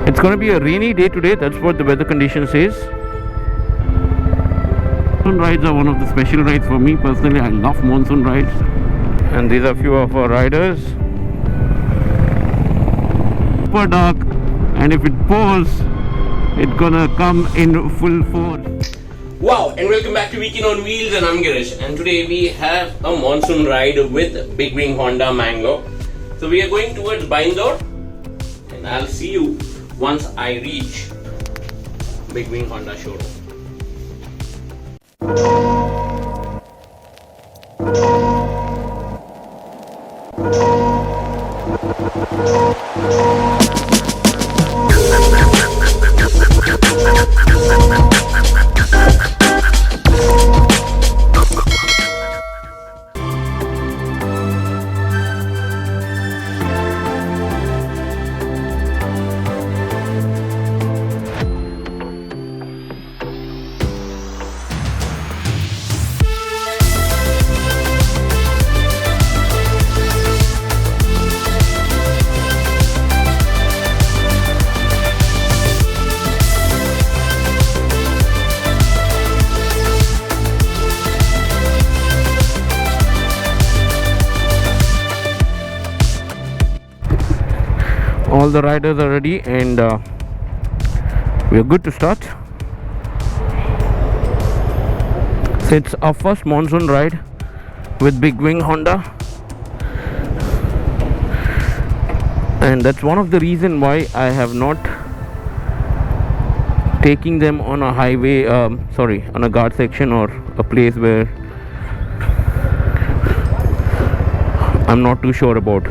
It's going to be a rainy day today. That's what the weather condition says. Monsoon rides are one of the special rides for me personally. I love monsoon rides. And these are a few of our riders. Super dark, and if it pours, it's gonna come in full force. Wow, and welcome back to Weekend on Wheels, and I'm Girish. And today we have a monsoon ride with Big Wing Honda Mango. So we are going towards Byndoor, and I'll see you once I reach Big Wing Honda showroom. All the riders are ready, and we are good to start. So it's our first monsoon ride with Big Wing Honda, and that's one of the reason why I have not taking them on a highway, on a guard section or a place where I'm not too sure about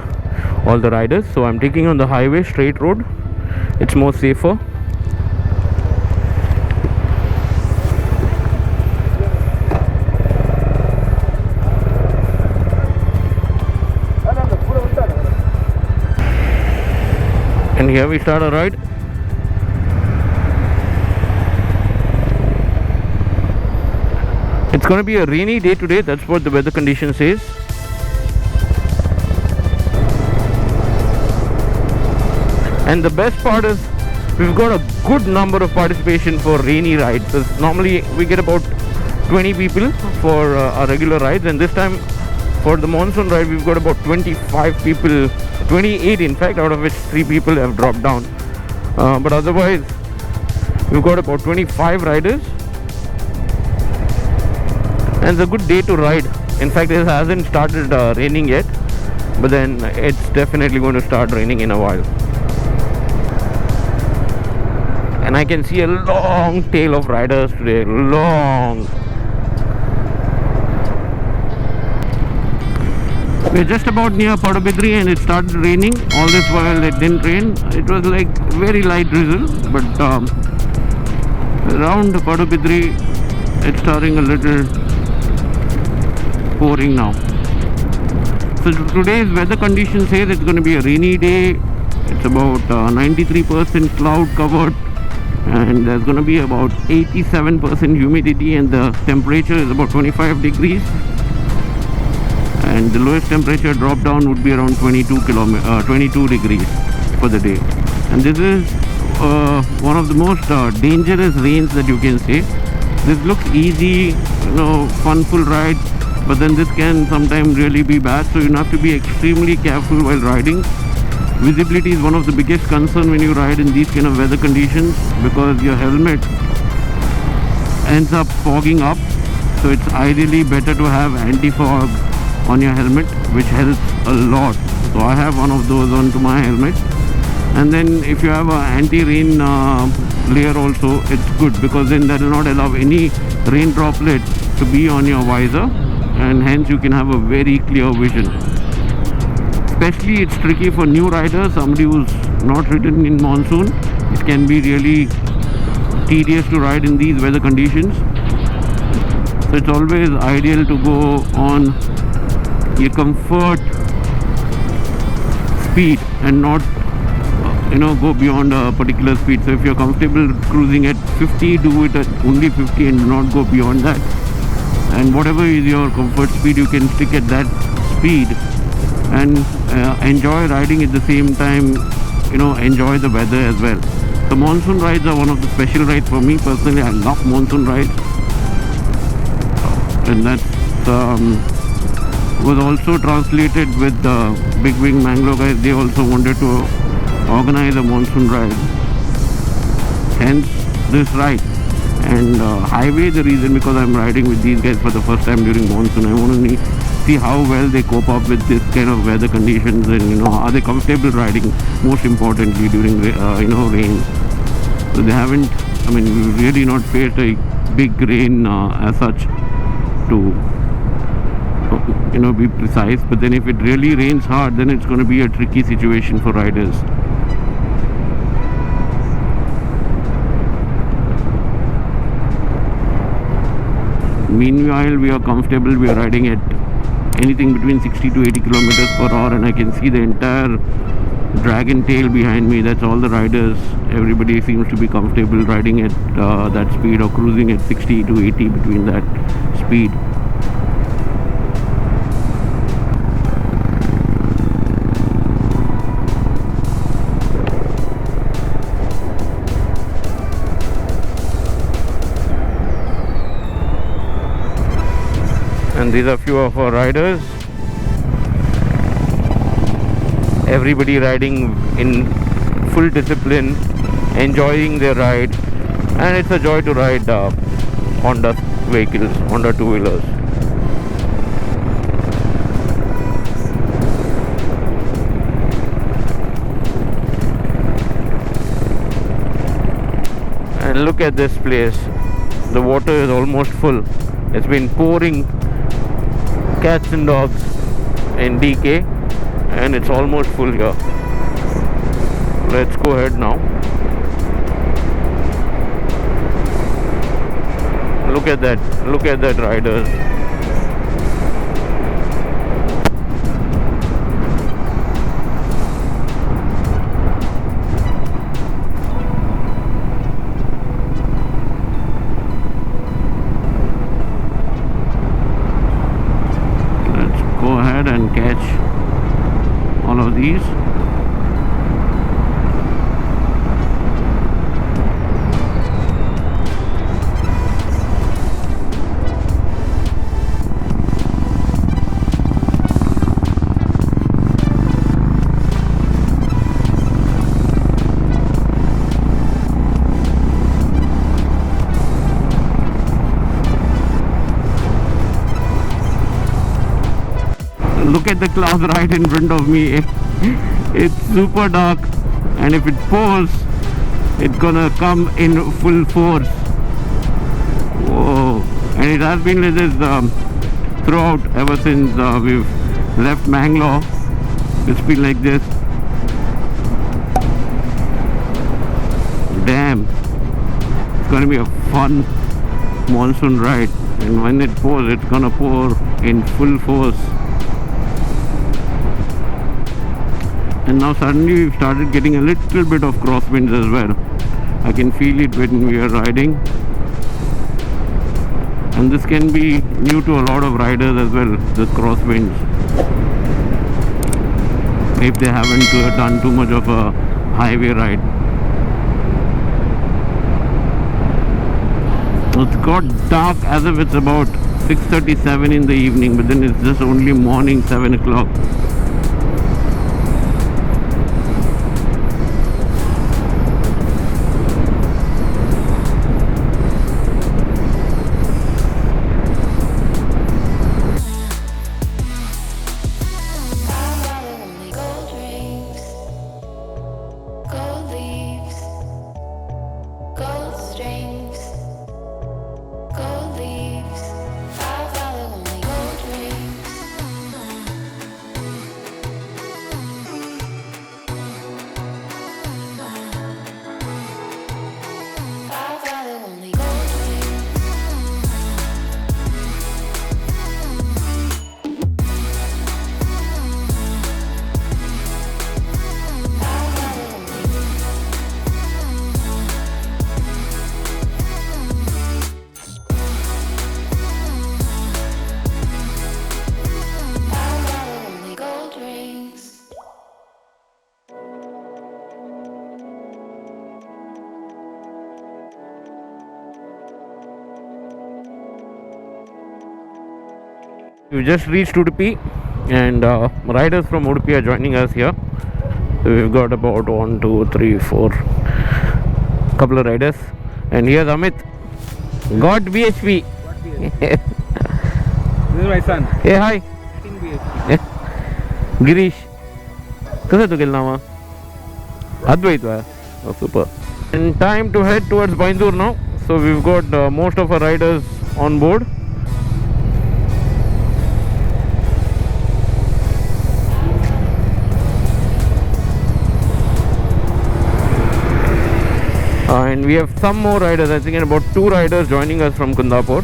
all the riders. So I'm taking on the highway, straight road. It's more safer. And here we start our ride. It's going to be a rainy day today. That's what the weather condition says. And the best part is we've got a good number of participation for rainy rides. So normally we get about 20 people for our regular rides, and this time for the monsoon ride we've got about 25 people, 28 in fact, out of which 3 people have dropped down. But otherwise we've got about 25 riders, and it's a good day to ride. In fact, it hasn't started raining yet, but then it's definitely going to start raining in a while. And I can see a long tail of riders today, long. We're just about near Padubidri, and it started raining. All this while it didn't rain. It was like very light drizzle, but around Padubidri it's starting a little pouring now. So today's weather condition says it's going to be a rainy day. It's about 93% cloud covered, and there's going to be about 87% humidity, and the temperature is about 25 degrees, and the lowest temperature drop down would be around 22 degrees for the day. And this is one of the most dangerous rains that you can see. This looks easy, funful ride, but then this can sometimes really be bad, so you have to be extremely careful while riding. Visibility is one of the biggest concern when you ride in these kind of weather conditions, because your helmet ends up fogging up. So it's ideally better to have anti-fog on your helmet, which helps a lot. So I have one of those onto my helmet. And then if you have an anti-rain layer also, it's good, because then that will not allow any rain droplet to be on your visor, and hence you can have a very clear vision. Especially it's tricky for new riders, somebody who's not ridden in monsoon. It can be really tedious to ride in these weather conditions. So it's always ideal to go on your comfort speed and not go beyond a particular speed. So if you're comfortable cruising at 50, do it at only 50 and do not go beyond that. And whatever is your comfort speed, you can stick at that speed and enjoy riding at the same time, enjoy the weather as well. The monsoon rides are one of the special rides for me personally. I love monsoon rides, and that was also translated with the Big Wing Mangalore guys. They also wanted to organize a monsoon ride, hence this ride. And highway, the reason because I'm riding with these guys for the first time during monsoon. I want to see how well they cope up with this kind of weather conditions, and are they comfortable riding, most importantly during rain. So they haven't, we've really not faced a big rain as such to be precise. But then if it really rains hard, then it's going to be a tricky situation for riders. Meanwhile, we are comfortable. We are riding at anything between 60 to 80 kilometers per hour, and I can see the entire dragon tail behind me. That's all the riders. Everybody seems to be comfortable riding at that speed, or cruising at 60 to 80 between that speed. And these are few of our riders. Everybody riding in full discipline, enjoying their ride, and it's a joy to ride Honda vehicles, Honda two-wheelers. And look at this place. The water is almost full. It's been pouring cats and dogs in DK, and it's almost full here. Let's go ahead now. Look at that riders. And catch all of these. Look at the clouds right in front of me. It's super dark, and if it pours, it's gonna come in full force. Whoa. And it has been like this throughout, ever since we've left Mangalore. It's been like this. Damn, it's gonna be a fun monsoon ride, and when it pours, it's gonna pour in full force. And now suddenly we've started getting a little bit of crosswinds as well. I can feel it when we are riding, and this can be new to a lot of riders as well, the crosswinds, if they haven't done too much of a highway ride. It's got dark as if it's about 6:37 in the evening, but then it's just only morning 7 o'clock. We just reached Udupi, and riders from Udupi are joining us here. So we've got about 1, 2, 3, 4 couple of riders, and here's Amit. Got BHP. This is my son. Hey, hi. Girish कसं तू गेलं नावा अद्वैत oh, super. And time to head towards Byndoor now. So we've got most of our riders on board. And we have some more riders. I think about 2 riders joining us from Kundapur.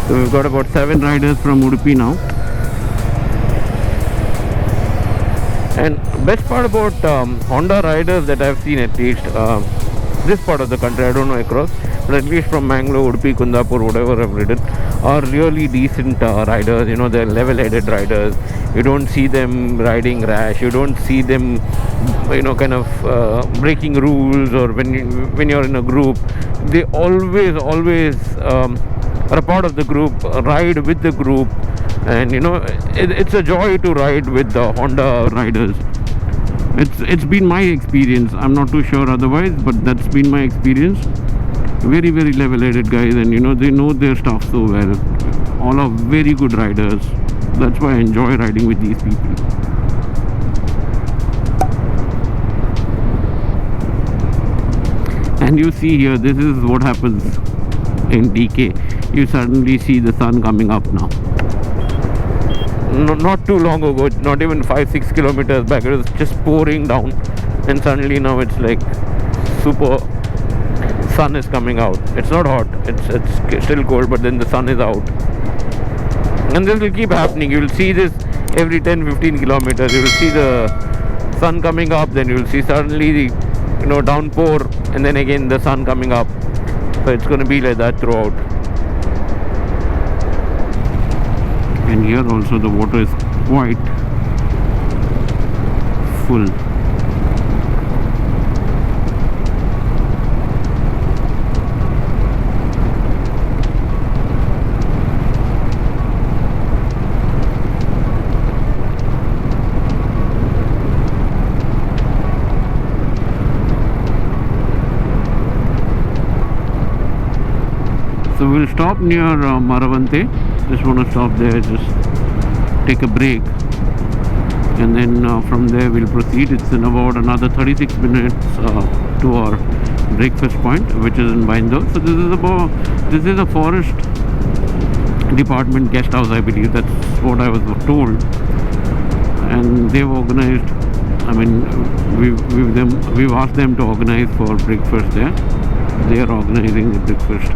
So we've got about 7 riders from Udupi now. And best part about Honda riders that I've seen, at least this part of the country, I don't know across, but at least from Mangalore, Udupi, Kundapur, whatever I've ridden, are really decent riders. You know, they're level-headed riders. You don't see them riding rash. You don't see them, you know, kind of breaking rules, or when you're in a group, they always are a part of the group, ride with the group. And you know, it's a joy to ride with the Honda riders. It's been my experience. I'm not too sure otherwise, but that's been my experience. Very level-headed guys, and you know, they know their stuff so well. All are very good riders. That's why I enjoy riding with these people. And you see here, this is what happens in DK. You suddenly see the sun coming up now. Not too long ago, not even 5-6 kilometers back, it was just pouring down, and suddenly now it's like super sun is coming out. It's not hot, it's still cold, but then the sun is out. And this will keep happening. You will see this every 10-15 kilometers. You will see the sun coming up, then you will see suddenly the, you know, downpour, and then again the sun coming up. So it's going to be like that throughout. And here also the water is quite full. So we'll stop near Maravante. Just want to stop there, just take a break, and then from there we'll proceed. It's in about another 36 minutes to our breakfast point, which is in Byndoor. So this is a forest department guest house, I believe. That's what I was told. And they've organized, I mean, we've asked them to organize for breakfast there. They are organizing the breakfast.